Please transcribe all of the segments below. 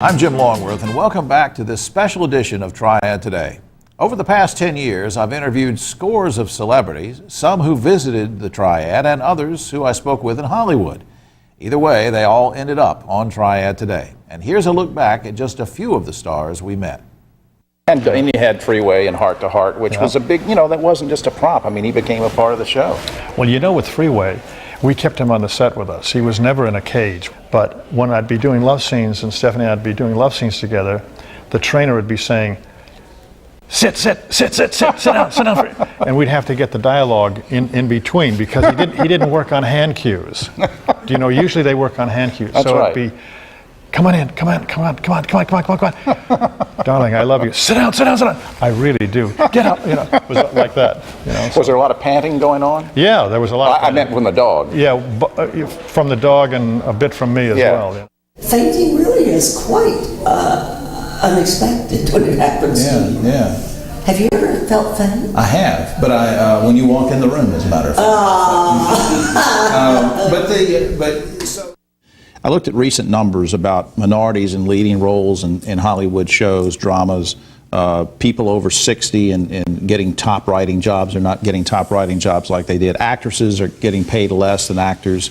I'm Jim Longworth, and welcome back to this special edition of Triad Today. Over the past 10 years, I've interviewed scores of celebrities, some who visited the Triad and others who I spoke with in Hollywood. Either way, they all ended up on Triad Today. And here's a look back at just a few of the stars we met. And you had Freeway and Heart to Heart, which was a big, that wasn't just a prop. I mean, he became a part of the show. Well, with Freeway, we kept him on the set with us. He was never in a cage. But when I'd be doing love scenes and Stephanie and I'd be doing love scenes together, the trainer would be saying, sit down. And we'd have to get the dialogue in between because he didn't work on hand cues. Usually they work on hand cues. That's so right. It'd be, come on. Darling, I love you. Sit down. I really do. Get up, it was like that. Was there a lot of panting going on? Yeah, there was a lot. I meant from the dog. Yeah, from the dog and a bit from me as well. Yeah. Fainting really is quite unexpected when it happens to you. Yeah. Have you ever felt faint? I have, but when you walk in the room, as a matter of fact. I looked at recent numbers about minorities in leading roles in Hollywood shows, dramas, people over 60 and getting top writing jobs are not getting top writing jobs like they did. Actresses are getting paid less than actors.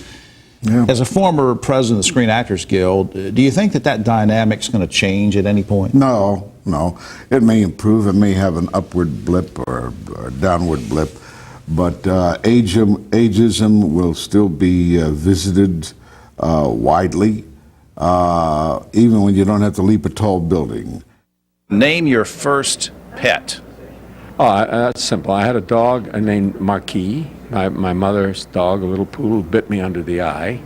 Yeah. As a former president of the Screen Actors Guild, do you think that dynamic's going to change at any point? No. It may improve. It may have an upward blip or a downward blip. But ageism will still be visited widely, even when you don't have to leap a tall building. Name your first pet. Oh, that's simple. I had a dog named Marquis. My mother's dog, a little poodle, bit me under the eye.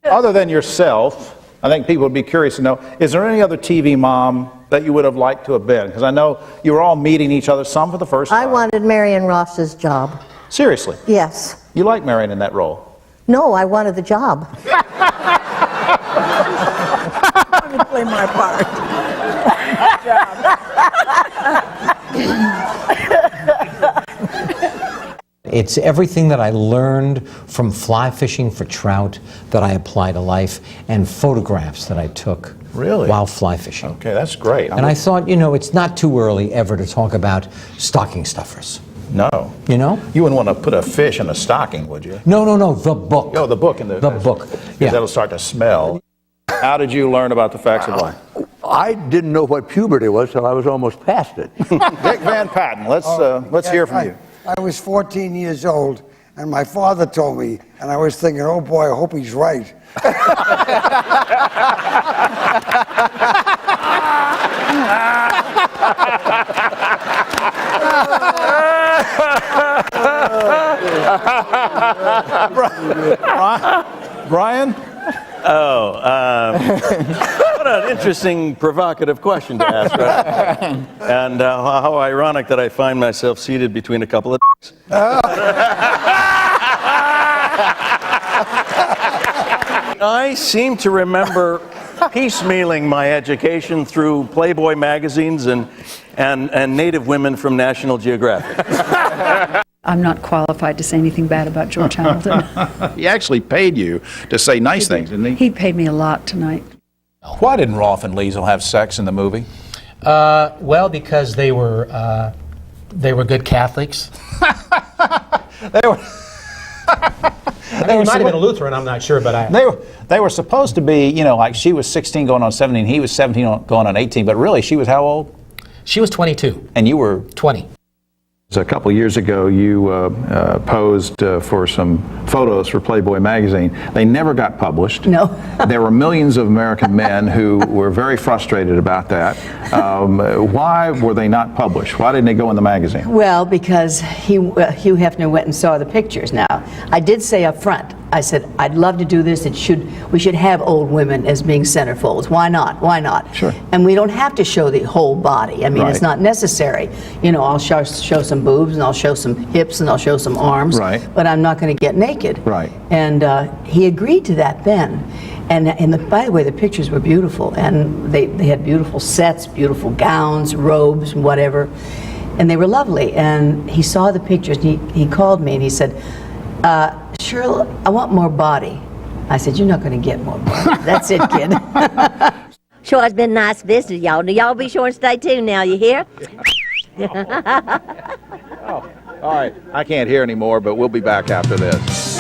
Other than yourself, I think people would be curious to know, is there any other TV mom that you would have liked to have been? Because I know you were all meeting each other, some for the first time. I wanted Marion Ross's job. Seriously? Yes. You like Marion in that role? No, I wanted the job. I wanted to play my part. It's everything that I learned from fly fishing for trout that I apply to life, and photographs that I took while fly fishing. Okay, that's great. And I thought, it's not too early ever to talk about stocking stuffers. No. You wouldn't want to put a fish in a stocking, would you? No, the book. Oh, the book. The book. Because that'll start to smell. How did you learn about the facts of life? I didn't know what puberty was till I was almost past it. Dick Van Patten, let's hear from you. I was 14 years old, and my father told me, and I was thinking, oh boy, I hope he's right. Brian? What an interesting, provocative question to ask, right? And how ironic that I find myself seated between a couple of I seem to remember piecemealing my education through Playboy magazines and native women from National Geographic. I'm not qualified to say anything bad about George Hamilton. He actually paid you to say nice things, didn't he? He paid me a lot tonight. Why didn't Rolf and Liesl have sex in the movie? Well, because they were good Catholics. They were. They might have been a Lutheran, I'm not sure, but They were supposed to be, like she was 16 going on 17, he was 17 going on 18, but really she was how old? She was 22. And you were? 20. A couple of years ago, you posed for some photos for Playboy magazine. They never got published. No. There were millions of American men who were very frustrated about that. Why were they not published? Why didn't they go in the magazine? Well, because Hugh Hefner went and saw the pictures. Now, I did say up front, I said, I'd love to do this. We should have old women as being centerfolds. Why not? Why not? Sure. And we don't have to show the whole body. I mean, It's not necessary. I'll show some boobs, and I'll show some hips, and I'll show some arms. Right. But I'm not going to get naked. Right. And he agreed to that then. And by the way, the pictures were beautiful, and they had beautiful sets, beautiful gowns, robes, whatever, and they were lovely. And he saw the pictures, and he called me, and he said, Cheryl, I want more body. I said, you're not going to get more body. That's it, kid. Sure, it's been nice visiting y'all. Now, y'all be sure and stay tuned now, you hear? Oh, all right. I can't hear anymore, but we'll be back after this.